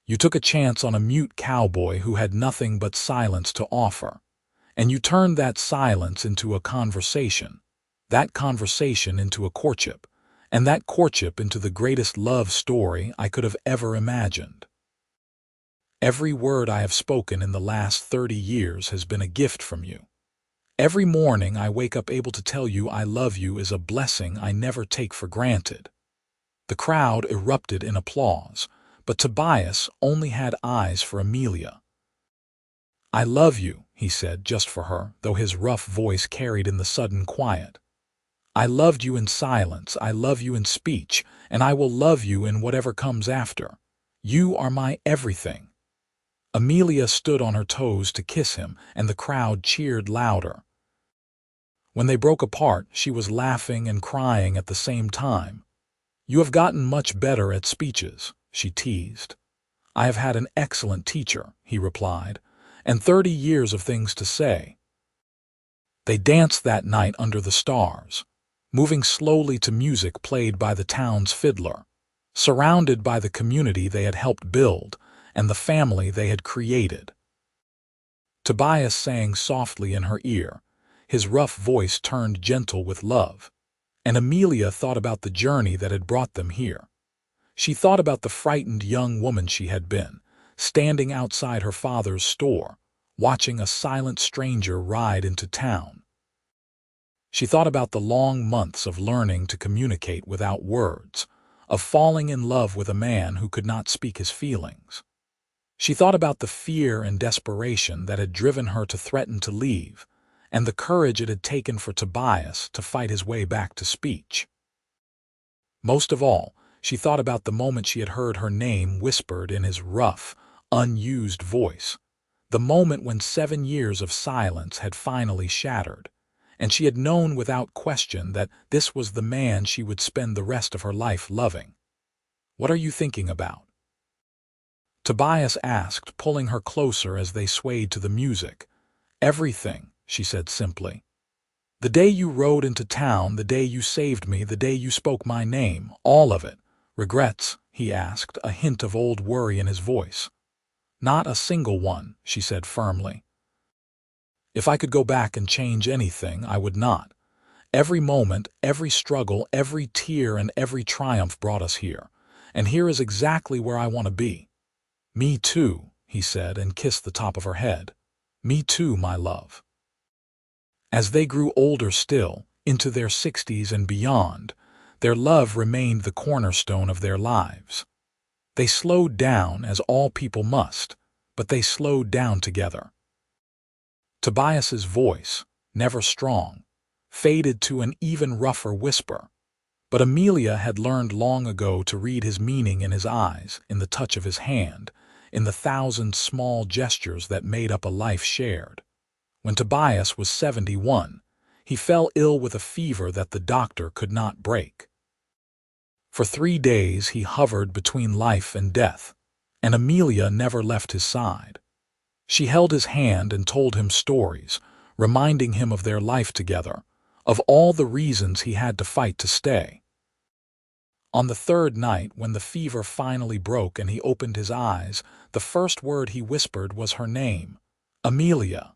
You took a chance on a mute cowboy who had nothing but silence to offer, and you turned that silence into a conversation, that conversation into a courtship, and that courtship into the greatest love story I could have ever imagined. Every word I have spoken in the last 30 years has been a gift from you. Every morning I wake up able to tell you I love you is a blessing I never take for granted." The crowd erupted in applause, but Tobias only had eyes for Amelia. "I love you," he said just for her, though his rough voice carried in the sudden quiet. "I loved you in silence, I love you in speech, and I will love you in whatever comes after. You are my everything." Amelia stood on her toes to kiss him, and the crowd cheered louder. When they broke apart, she was laughing and crying at the same time. "You have gotten much better at speeches," she teased. "I have had an excellent teacher," he replied, "and 30 years of things to say." They danced that night under the stars, moving slowly to music played by the town's fiddler, surrounded by the community they had helped build and the family they had created. Tobias sang softly in her ear, his rough voice turned gentle with love, and Amelia thought about the journey that had brought them here. She thought about the frightened young woman she had been, standing outside her father's store, watching a silent stranger ride into town. She thought about the long months of learning to communicate without words, of falling in love with a man who could not speak his feelings. She thought about the fear and desperation that had driven her to threaten to leave, and the courage it had taken for Tobias to fight his way back to speech. Most of all, she thought about the moment she had heard her name whispered in his rough, unused voice, the moment when 7 years of silence had finally shattered, and she had known without question that this was the man she would spend the rest of her life loving. "What are you thinking about?" Tobias asked, pulling her closer as they swayed to the music. "Everything," she said simply. "The day you rode into town, the day you saved me, the day you spoke my name, all of it." "Regrets?" he asked, a hint of old worry in his voice. "Not a single one," she said firmly. "If I could go back and change anything, I would not. Every moment, every struggle, every tear, and every triumph brought us here, and here is exactly where I want to be." "Me too," he said, and kissed the top of her head. "Me too, my love." As they grew older still, into their 60s and beyond, their love remained the cornerstone of their lives. They slowed down, as all people must, but they slowed down together. Tobias's voice, never strong, faded to an even rougher whisper, but Amelia had learned long ago to read his meaning in his eyes, in the touch of his hand, in the 1,000 small gestures that made up a life shared. When Tobias was 71, he fell ill with a fever that the doctor could not break. For 3 days he hovered between life and death, and Amelia never left his side. She held his hand and told him stories, reminding him of their life together, of all the reasons he had to fight to stay. On the 3rd night, when the fever finally broke and he opened his eyes, the first word he whispered was her name, "Amelia."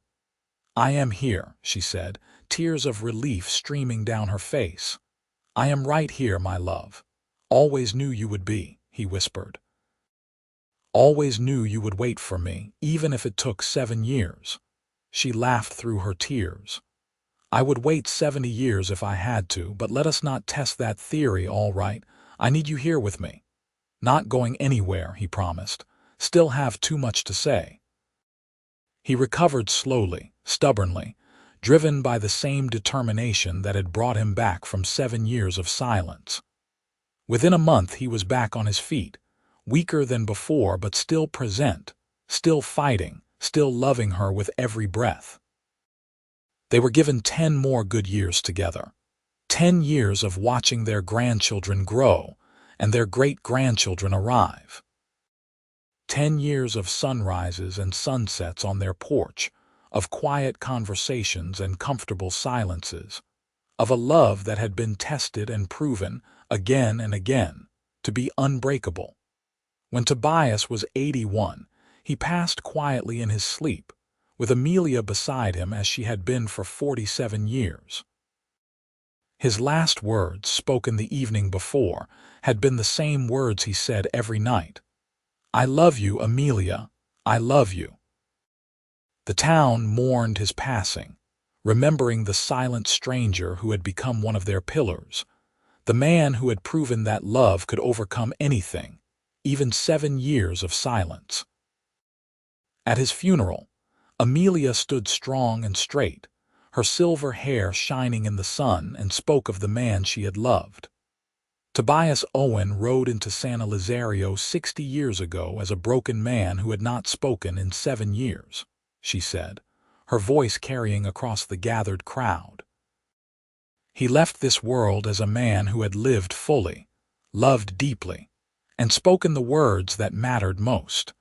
"I am here," she said, tears of relief streaming down her face. "I am right here, my love. Always knew you would be," he whispered. "Always knew you would wait for me, even if it took 7 years. She laughed through her tears. "I would wait 70 years if I had to, but let us not test that theory, all right? I need you here with me." "Not going anywhere," he promised. "Still have too much to say." He recovered slowly, stubbornly, driven by the same determination that had brought him back from 7 years of silence. Within a month he was back on his feet, weaker than before but still present, still fighting, still loving her with every breath. They were given 10 more good years together. 10 years of watching their grandchildren grow and their great-grandchildren arrive. 10 years of sunrises and sunsets on their porch, of quiet conversations and comfortable silences, of a love that had been tested and proven again and again to be unbreakable. When Tobias was 81, he passed quietly in his sleep, with Amelia beside him as she had been for 47 years. His last words, spoken the evening before, had been the same words he said every night. "I love you, Amelia. I love you." The town mourned his passing, remembering the silent stranger who had become one of their pillars, the man who had proven that love could overcome anything, even 7 years of silence. At his funeral, Amelia stood strong and straight, her silver hair shining in the sun, and spoke of the man she had loved. Tobias Owen rode into San Elizario 60 years ago as a broken man who had not spoken in 7 years, she said, her voice carrying across the gathered crowd. He left this world as a man who had lived fully, loved deeply, and spoken the words that mattered most.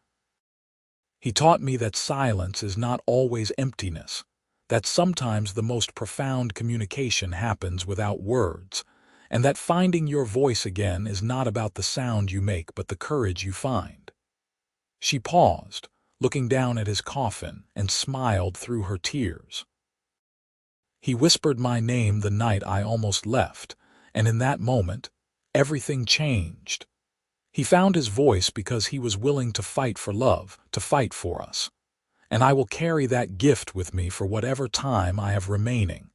He taught me that silence is not always emptiness, that sometimes the most profound communication happens without words, and that finding your voice again is not about the sound you make but the courage you find. She paused, looking down at his coffin, and smiled through her tears. He whispered my name the night I almost left, and in that moment, everything changed. He found his voice because he was willing to fight for love, to fight for us. And I will carry that gift with me for whatever time I have remaining.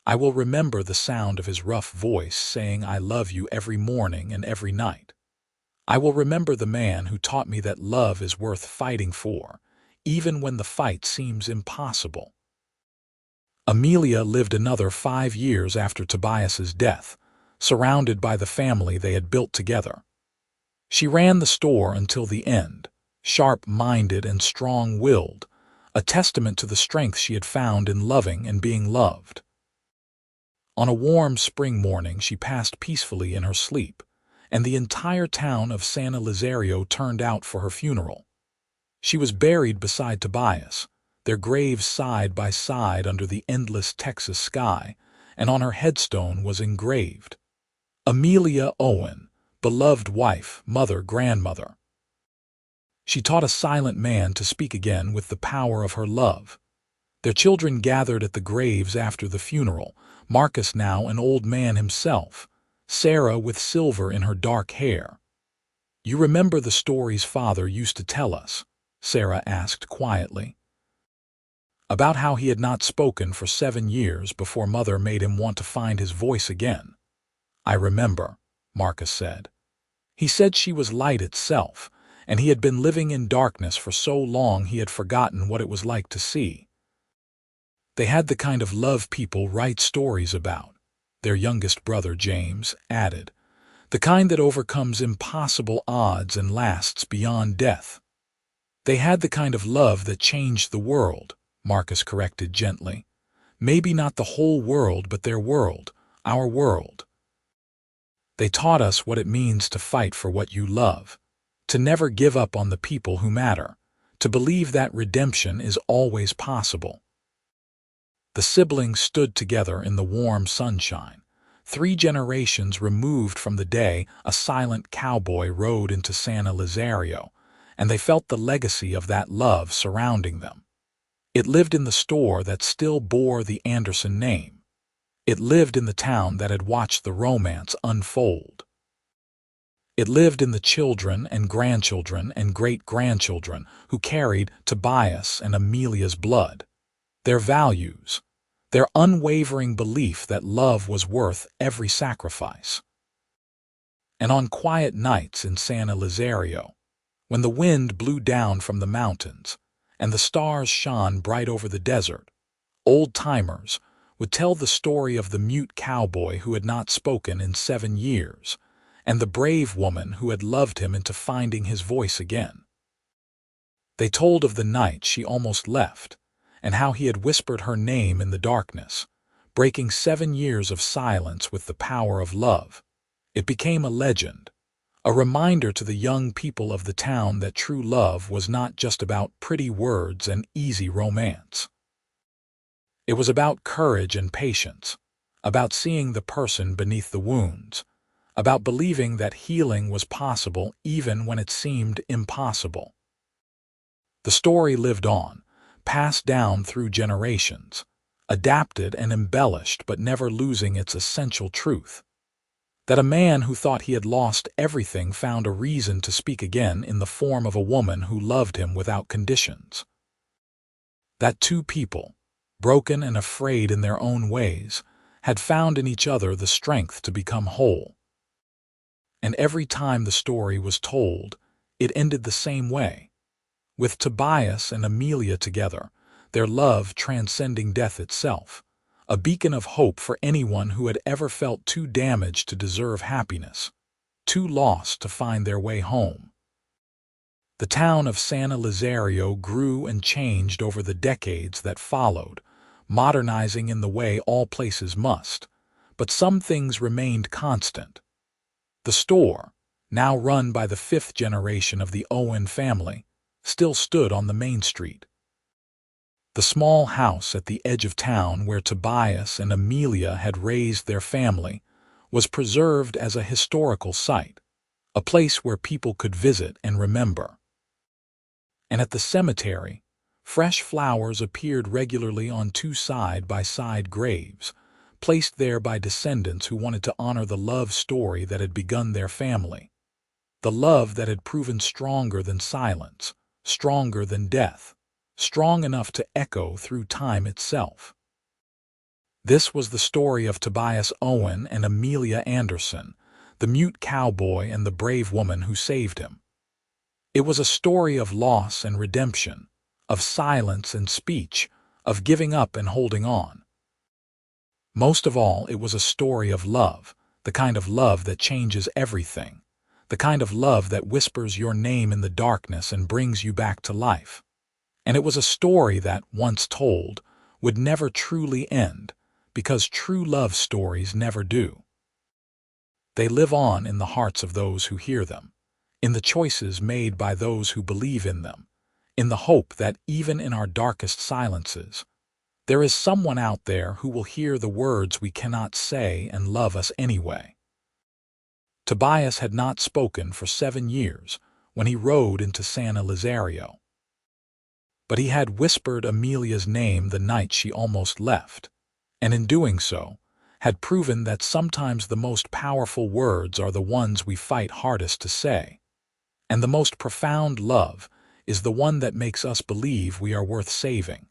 I will remember the sound of his rough voice saying I love you every morning and every night. I will remember the man who taught me that love is worth fighting for, even when the fight seems impossible. Amelia lived another 5 years after Tobias's death, surrounded by the family they had built together. She ran the store until the end, sharp-minded and strong-willed, a testament to the strength she had found in loving and being loved. On a warm spring morning she passed peacefully in her sleep, and the entire town of San Elizario turned out for her funeral. She was buried beside Tobias, their graves side by side under the endless Texas sky, and on her headstone was engraved, Amelia Owen, beloved wife, mother, grandmother. She taught a silent man to speak again with the power of her love. Their children gathered at the graves after the funeral, Marcus now an old man himself, Sarah with silver in her dark hair. "You remember the stories Father used to tell us?" Sarah asked quietly. "About how he had not spoken for 7 years before Mother made him want to find his voice again." "I remember," Marcus said. "He said she was light itself, and he had been living in darkness for so long he had forgotten what it was like to see." They had the kind of love people write stories about, their youngest brother, James, added. The kind that overcomes impossible odds and lasts beyond death. They had the kind of love that changed the world, Marcus corrected gently. Maybe not the whole world, but their world, our world. They taught us what it means to fight for what you love, to never give up on the people who matter, to believe that redemption is always possible. The siblings stood together in the warm sunshine, 3 generations removed from the day a silent cowboy rode into San Elizario, and they felt the legacy of that love surrounding them. It lived in the store that still bore the Anderson name. It lived in the town that had watched the romance unfold. It lived in the children and grandchildren and great-grandchildren who carried Tobias and Amelia's blood, their values, their unwavering belief that love was worth every sacrifice. And on quiet nights in San Elizario, when the wind blew down from the mountains and the stars shone bright over the desert, old-timers would tell the story of the mute cowboy who had not spoken in 7 years, and the brave woman who had loved him into finding his voice again. They told of the night she almost left, and how he had whispered her name in the darkness, breaking 7 years of silence with the power of love. It became a legend, a reminder to the young people of the town that true love was not just about pretty words and easy romance. It was about courage and patience, about seeing the person beneath the wounds, about believing that healing was possible even when it seemed impossible. The story lived on, passed down through generations, adapted and embellished but never losing its essential truth. That a man who thought he had lost everything found a reason to speak again in the form of a woman who loved him without conditions. That 2 people, broken and afraid in their own ways, had found in each other the strength to become whole. And every time the story was told, it ended the same way, with Tobias and Amelia together, their love transcending death itself, a beacon of hope for anyone who had ever felt too damaged to deserve happiness, too lost to find their way home. The town of San Elizario grew and changed over the decades that followed, modernizing in the way all places must, but some things remained constant. The store, now run by the fifth generation of the Owen family, still stood on the main street. The small house at the edge of town where Tobias and Amelia had raised their family was preserved as a historical site, a place where people could visit and remember. And at the cemetery, fresh flowers appeared regularly on two side-by-side graves, placed there by descendants who wanted to honor the love story that had begun their family, the love that had proven stronger than silence, stronger than death, strong enough to echo through time itself. This was the story of Tobias Owen and Amelia Anderson, the mute cowboy and the brave woman who saved him. It was a story of loss and redemption, of silence and speech, of giving up and holding on. Most of all, it was a story of love, the kind of love that changes everything, the kind of love that whispers your name in the darkness and brings you back to life. And it was a story that, once told, would never truly end, because true love stories never do. They live on in the hearts of those who hear them, in the choices made by those who believe in them, in the hope that even in our darkest silences, there is someone out there who will hear the words we cannot say and love us anyway. Tobias had not spoken for 7 years when he rode into San Elizario. But he had whispered Amelia's name the night she almost left, and in doing so, had proven that sometimes the most powerful words are the ones we fight hardest to say, and the most profound love is the one that makes us believe we are worth saving.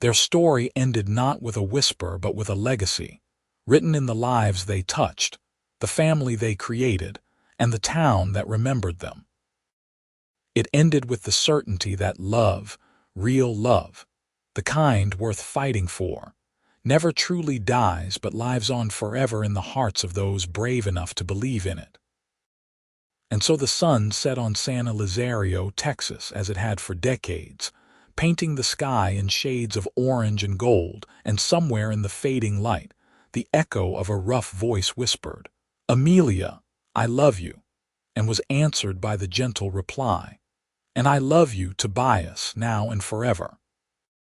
Their story ended not with a whisper but with a legacy, written in the lives they touched, the family they created, and the town that remembered them. It ended with the certainty that love, real love, the kind worth fighting for, never truly dies but lives on forever in the hearts of those brave enough to believe in it. And so the sun set on San Elizario, Texas, as it had for decades, painting the sky in shades of orange and gold, and somewhere in the fading light, the echo of a rough voice whispered, "Amelia, I love you," and was answered by the gentle reply, "And I love you, Tobias, now and forever."